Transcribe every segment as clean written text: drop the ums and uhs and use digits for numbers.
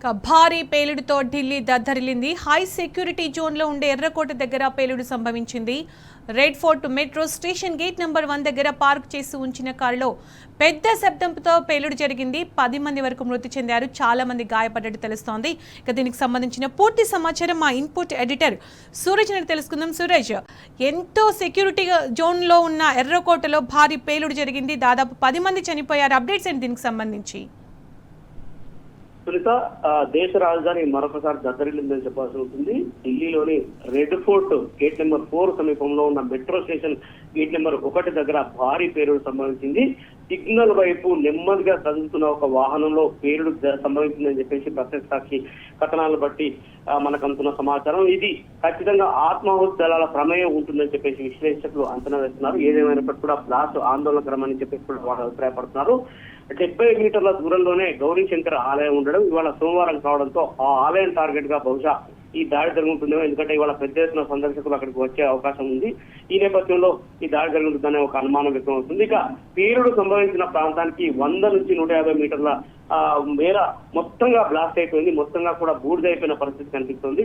భారీ పేలుడుతో Delhi దద్దరిల్లింది. High security జోన్లో ఉండే ఎర్రకోట దగ్గర పేలుడు సంభవించింది. Red fort metro station gate number 1 దగ్గర పార్క్ చేసి ఉంచిన కారులో పెద్ద శబ్దంతో పేలుడు జరిగింది. 10 మంది వరకు మృతి చెందారు, చాలా మంది గాయపడ్డట్టు తెలుస్తోంది. ఇక దీనికి సంబంధించిన పూర్తి సమాచారం మా ఇన్పుట్ ఎడిటర్ సూరజ్ అని తెలుసుకుందాం. సూరజ్, ఎంతో సెక్యూరిటీ జోన్లో ఉన్న ఎర్రకోటలో భారీ పేలుడు జరిగింది. దాదాపు 10 మంది చనిపోయారు. అప్డేట్స్ ఏంటి దీనికి సంబంధించి? సునీత, దేశ రాజధాని మరొకసారి దద్దరిల్లిందని చెప్పాల్సి ఉంటుంది. ఢిల్లీలోని రెడ్ ఫోర్ట్ గేట్ నెంబర్ 4 సమీపంలో ఉన్న మెట్రో స్టేషన్ గేట్ నెంబర్ 1 దగ్గర భారీ పేలుడు సంభవించింది. సిగ్నల్ వైపు నెమ్మదిగా కదులుతున్న ఒక వాహనంలో పేలుడు సంభవించిందని చెప్పేసి ప్రత్యక్ష సాక్షి కథనాలను బట్టి మనకు అందుతున్న సమాచారం. ఇది ఖచ్చితంగా ఆత్మాహుతి దళాల ప్రమేయం ఉంటుందని చెప్పేసి విశ్లేషకులు అంచనా వేస్తున్నారు. ఏదేమైనప్పటికీ కూడా బ్లాస్ట్ ఆందోళనకరమని చెప్పేసి కూడా వాళ్ళు అభిప్రాయపడుతున్నారు. 70 మీటర్ల దూరంలోనే గౌరీ శంకర్ ఆలయం ఉండడం, ఇవాళ సోమవారం కావడంతో ఆ ఆలయం టార్గెట్ గా బహుశా ఈ దాడి జరుగుతుందేమో. ఎందుకంటే ఇవాళ పెద్ద ఎత్తున సందర్శకులు అక్కడికి వచ్చే అవకాశం ఉంది. ఈ నేపథ్యంలో ఈ దాడి జరుగుతుందనే ఒక అనుమానం వ్యక్తం అవుతుంది. ఇక పేలుడు సంభవించిన ప్రాంతానికి 100 నుంచి 150 మీటర్ల మేర మొత్తంగా బ్లాస్ట్ అయిపోయింది. మొత్తంగా కూడా బూడిదైపోయిన పరిస్థితి కనిపిస్తుంది.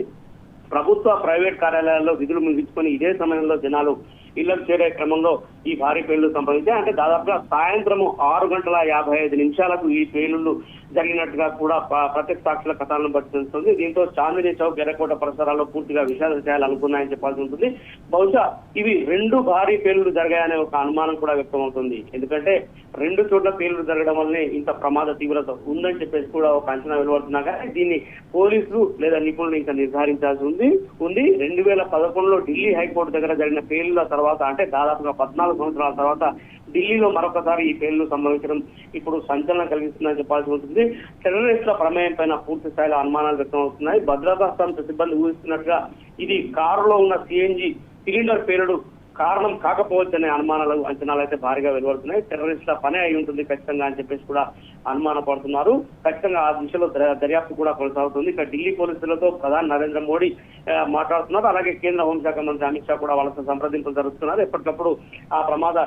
ప్రభుత్వ ప్రైవేట్ కార్యాలయాల్లో విధులు ముగించుకొని ఇదే సమయంలో జనాలు ఇళ్లకు చేరే క్రమంలో ఈ భారీ పేలుళ్లు సంభవించాయి. అంటే దాదాపుగా సాయంత్రం 6:55 ఈ పేలుళ్లు జరిగినట్టుగా కూడా ప్రత్యక్ష సాక్షుల కథనాలను బట్టి తెలుస్తుంది. దీంతో చాందినీ చౌక్, ఎర్రకోట పరిసరాల్లో పూర్తిగా విషాద చేయాలనుకున్నాయని చెప్పాల్సి ఉంటుంది. బహుశా ఇవి 2 భారీ పేలుళ్లు జరిగాయనే ఒక అనుమానం కూడా వ్యక్తం అవుతుంది. ఎందుకంటే 2 చోట్ల పేలుళ్లు జరగడం వల్లనే ఇంత ప్రమాద తీవ్రత ఉందని చెప్పేసి కూడా ఒక అంచనా వెలువడుతున్నా కానీ దీన్ని పోలీసులు లేదా నిపుణులు ఇంకా నిర్ధారించాల్సి ఉంది. 2011లో ఢిల్లీ హైకోర్టు దగ్గర జరిగిన పేలుళ్ల తర్వాత, అంటే దాదాపుగా 14 సంవత్సరాల తర్వాత ఢిల్లీలో మరొకసారి ఈ పేలుళ్లు సంభవించడం ఇప్పుడు సంచలనం కలిగిస్తుందని చెప్పాల్సి ఉంటుంది. టెర్రరిస్టుల ప్రమేయం పైన పూర్తి స్థాయిలో అనుమానాలు వ్యక్తం అవుతున్నాయి. భద్రతా సంస్థ సిబ్బంది ఊహిస్తున్నట్టుగా ఇది కారులో ఉన్న సిఎన్జి సిలిండర్ పేలుడు కారణం కాకపోవచ్చనే అంచనాలు అయితే భారీగా వెలువడుతున్నాయి. టెర్రరిస్టుల పనే అయి ఉంటుంది ఖచ్చితంగా అని చెప్పేసి కూడా అనుమాన పడుతున్నారు. ఖచ్చితంగా ఆ దిశలో దర్యాప్తు కూడా కొనసాగుతుంది. ఇక ఢిల్లీ పోలీసులతో ప్రధాని నరేంద్ర మోడీ మాట్లాడుతున్నారు. అలాగే కేంద్ర హోంశాఖ మంత్రి అమిత్ షా కూడా వాళ్ళతో సంప్రదింపులు జరుపుతున్నారు. ఎప్పటికప్పుడు ఆ ప్రమాద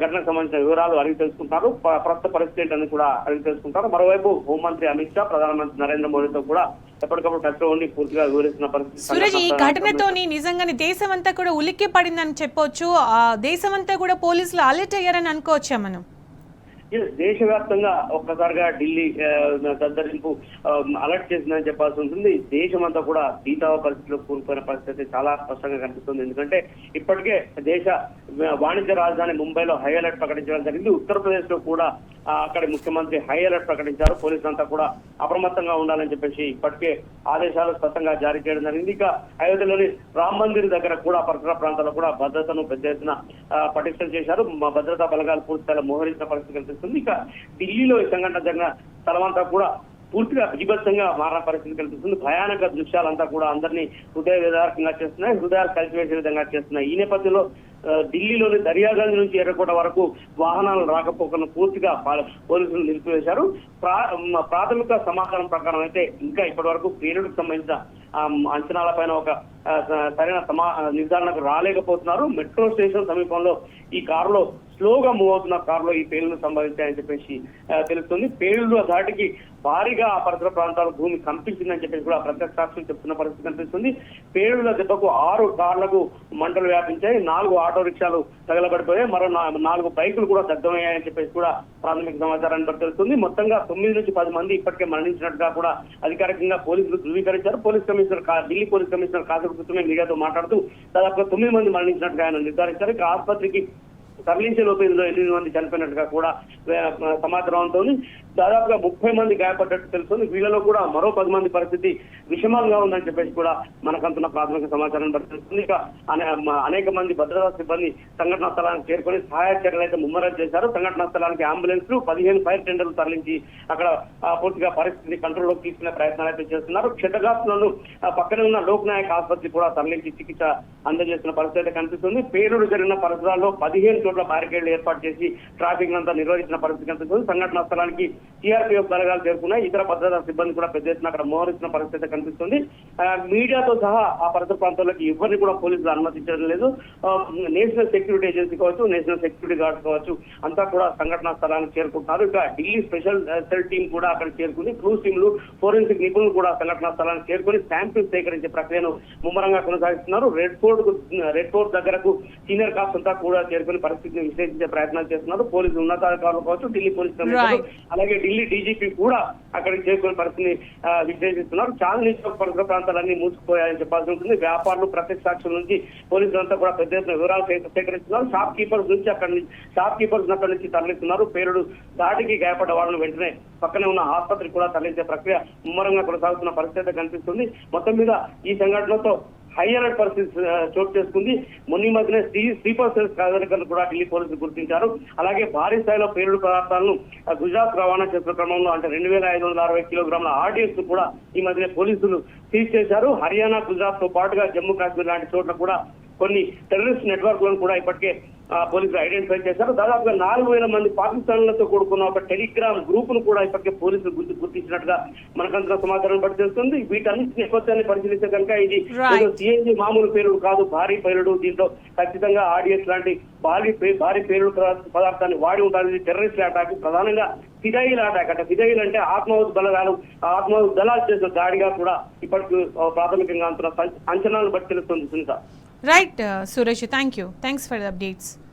ఘటనకు సంబంధించిన వివరాలు అడిగి తెలుసుకుంటారు. ప్రస్తుత పరిస్థితి ఏంటని కూడా అడిగి తెలుసుకుంటారు. మరోవైపు హోంమంత్రి అమిత్ షా ప్రధానమంత్రి నరేంద్ర మోడీతో కూడా ఎప్పటికప్పుడు టచ్ లో ఉండి పూర్తిగా వివరిస్తున్న పరిస్థితి. సూరజ్, ఈ ఘటనతోని నిజంగానే దేశం అంతా కూడా ఉలిక్కి పడిందని చెప్పొచ్చు. దేశం అంతా కూడా పోలీసులు అలర్ట్ అయ్యారని అనుకోవచ్చా మనం? దేశవ్యాప్తంగా ఒక్కసారిగా ఢిల్లీ దద్దరింపు అలర్ట్ చేసిందని చెప్పాల్సి ఉంటుంది. దేశం అంతా కూడా బీతావ పరిస్థితిలో కూలిపోయిన పరిస్థితి చాలా స్పష్టంగా కనిపిస్తుంది. ఎందుకంటే ఇప్పటికే దేశ వాణిజ్య రాజధాని ముంబైలో హై అలర్ట్ ప్రకటించడం జరిగింది. ఉత్తరప్రదేశ్ లో కూడా అక్కడి ముఖ్యమంత్రి హై అలర్ట్ ప్రకటించారు. పోలీసులంతా కూడా అప్రమత్తంగా ఉండాలని చెప్పేసి ఇప్పటికే ఆదేశాలు స్పష్టంగా జారీ చేయడం జరిగింది. ఇక అయోధ్యలోని రామ్ మందిర్ దగ్గర కూడా పరిసర ప్రాంతాల్లో కూడా భద్రతను పెద్ద ఎత్తున పటిష్టం చేశారు. భద్రతా బలగాలు పూర్తి స్థాయిలో మోహరించిన పరిస్థితి కనిపిస్తుంది. ఇక ఢిల్లీలో ఈ సంఘటన జరిగిన స్థలమంతా కూడా పూర్తిగా బీభత్సంగా మారిన పరిస్థితి కనిపిస్తుంది. భయానక దృశ్యాలంతా కూడా అందరినీ హృదయ విదారకంగా చేస్తున్నాయి, హృదయాలు కలిసివేసే విధంగా చేస్తున్నాయి. ఈ నేపథ్యంలో ఢిల్లీలోని దర్యాగంజ్ నుంచి ఎర్రకోట వరకు వాహనాలు రాకపోకలను పూర్తిగా పోలీసులు నిలిపివేశారు. ప్రాథమిక సమాచారం ప్రకారం అయితే ఇంకా ఇప్పటి వరకు పేలుడుకు సంబంధించిన అంచనాలపైన ఒక సరైన నిర్ధారణకు రాలేకపోతున్నారు. మెట్రో స్టేషన్ సమీపంలో ఈ కారులో స్లోగా మూవ్ అవుతున్న కారులో ఈ పేలుళ్లు సంభవించాయని చెప్పేసి తెలుస్తుంది. పేలుళ్ల ధాటికి భారీగా ఆ పరిసర ప్రాంతాలు భూమి కంపించిందని చెప్పేసి కూడా ప్రత్యక్ష సాక్షులు చెప్తున్న పరిస్థితి కనిపిస్తుంది. పేలుళ్ల దెబ్బకు 6 కార్లకు మంటలు వ్యాపించాయి, 4 ఆటో రిక్షాలు తగలబడిపోయాయి, మరో 4 బైకులు కూడా దగ్ధమయ్యాయని చెప్పేసి కూడా ప్రాథమిక సమాచారాన్ని బట్టి తెలుస్తుంది. మొత్తంగా 9 నుంచి 10 మంది ఇప్పటికే మరణించినట్టుగా కూడా అధికారికంగా పోలీసులు ధృవీకరించారు. ఢిల్లీ పోలీస్ కమిషనర్ కాసేపు క్రితమే మీడియాతో మాట్లాడుతూ దాదాపుగా 9 మంది మరణించినట్టుగా ఆయన నిర్ధారించారు. ఇక ఆసుపత్రికి తరలించే లోపు ఇందులో 8 మంది చనిపోయినట్టుగా కూడా సమాచారం ఉంటుంది. దాదాపుగా 30 మంది గాయపడ్డట్టు తెలుస్తుంది. వీళ్ళలో కూడా మరో 10 మంది పరిస్థితి విషమంగా ఉందని చెప్పేసి కూడా మనకంటున్న ప్రాథమిక సమాచారం తెలుస్తుంది. ఇక అనేక మంది భద్రతా సిబ్బంది సంఘటనా స్థలానికి చేరుకొని సహాయ చర్యలు అయితే ముమ్మరం చేశారు. సంఘటనా స్థలానికి అంబులెన్స్లు 15 ఫైర్ టెండర్లు తరలించి అక్కడ పూర్తిగా పరిస్థితిని కంట్రోల్లోకి తీసుకునే ప్రయత్నాలు అయితే చేస్తున్నారు. క్షతగాత్రులను పక్కనే ఉన్న లోక్ నాయక్ ఆసుపత్రి కూడా తరలించి చికిత్స అందజేస్తున్న పరిస్థితి అయితే కనిపిస్తుంది. పేలుడు జరిగిన పరిసరాల్లో 15 చోట్ల బ్యారికేడ్లు ఏర్పాటు చేసి ట్రాఫిక్ అంతా నిర్వహించిన పరిస్థితి కనిపిస్తుంది. సంఘటనా స్థలానికి సిఆర్పిఎఫ్ బలగాలు చేరుకున్నాయి. ఇతర భద్రతా సిబ్బంది కూడా పెద్ద ఎత్తున అక్కడ మోహరిస్తున్న పరిస్థితి కనిపిస్తుంది. మీడియాతో సహా ఆ పరిసర ప్రాంతాల్లోకి ఎవరిని కూడా పోలీసులు అనుమతించడం లేదు. నేషనల్ సెక్యూరిటీ ఏజెన్సీ కావచ్చు, నేషనల్ సెక్యూరిటీ గార్డ్స్ కావచ్చు, అంతా కూడా సంఘటనా స్థలానికి చేరుకుంటున్నారు. ఇక ఢిల్లీ స్పెషల్ సెల్ టీం కూడా అక్కడ చేరుకుని, క్రూజ్ టీంలు, ఫోరెన్సిక్ నిపుణులు కూడా సంఘటనా స్థలానికి చేరుకుని శాంపిల్స్ సేకరించే ప్రక్రియను ముమ్మరంగా కొనసాగిస్తున్నారు. రెడ్ ఫోర్ట్ దగ్గరకు సీనియర్ కాప్స్ అంతా కూడా చేరుకుని పరిస్థితిని విశ్లేషించే ప్రయత్నాలు చేస్తున్నారు. పోలీసులు ఉన్నతాధికారులు కావచ్చు, ఢిల్లీ పోలీస్ కమిషనర్, అలాగే ఢిల్లీ డీజీపీ కూడా అక్కడికి చేరుకుని పరిస్థితిని విశ్లేషిస్తున్నారు. చాందినీ చౌక్ పరిసర ప్రాంతాలన్నీ మూసుకుపోయాయని చెప్పాల్సి ఉంటుంది. వ్యాపారులు, ప్రత్యక్ష సాక్షుల నుంచి పోలీసులంతా కూడా పెద్ద ఎత్తున వివరాలు సేకరిస్తున్నారు. షాప్ కీపర్స్ అక్కడి నుంచి తరలిస్తున్నారు. పేలుడు దాడికి గాయపడ్డ వాళ్ళను వెంటనే పక్కనే ఉన్న ఆసుపత్రికి కూడా తరలించే ప్రక్రియ ముమ్మరంగా కొనసాగుతున్న పరిస్థితి కనిపిస్తుంది. మొత్తం మీద ఈ సంఘటనతో హై అలర్ట్ పరిస్థితి చోటు చేసుకుంది. మొన్న మధ్యనే స్లీపర్ సెల్స్ కదలికలను కూడా ఢిల్లీ పోలీసులు గుర్తించారు. అలాగే భారీ స్థాయిలో పేలుడు పదార్థాలను గుజరాత్ రవాణా చేసిన క్రమంలో అంటే 2560 కిలోగ్రాముల ఆర్డిఎక్స్ కూడా ఈ మధ్యనే పోలీసులు సీజ్ చేశారు. హర్యానా, గుజరాత్ తో పాటుగా జమ్మూ కాశ్మీర్ లాంటి చోట్ల కూడా కొన్ని టెర్రరిస్ట్ నెట్వర్క్లను కూడా ఇప్పటికే పోలీసులు ఐడెంటిఫై చేశారు. దాదాపుగా 4000 మంది పాకిస్తాన్లతో కూడుకున్న ఒక టెలిగ్రామ్ గ్రూప్ ను కూడా ఇప్పటికే పోలీసులు గుర్తించినట్టుగా మనకంతా సమాచారం బట్టి తెలుస్తుంది. వీటన్నిటి నేపథ్యాన్ని పరిశీలిస్తే కనుక ఇది సిఎన్జి మామూలు పేలుడు కాదు, భారీ పేలుడు. దీంట్లో ఖచ్చితంగా ఆర్డిఎక్స్ లాంటి భారీ పేలుడు పదార్థాన్ని వాడి ఉంటారు. ఇది టెర్రరిస్ట్ అటాక్, ప్రధానంగా ఫిదాయిల్ అటాక్. అంటే ఫిదాయిల్ అంటే ఆత్మాహుతి దళాలు చేసిన దాడిగా కూడా ఇప్పటికి ప్రాథమికంగా అంటున్న అంచనాలను బట్టి తెలుస్తుంది Sunitha. Right Suresh, thank you. Thanks for the updates.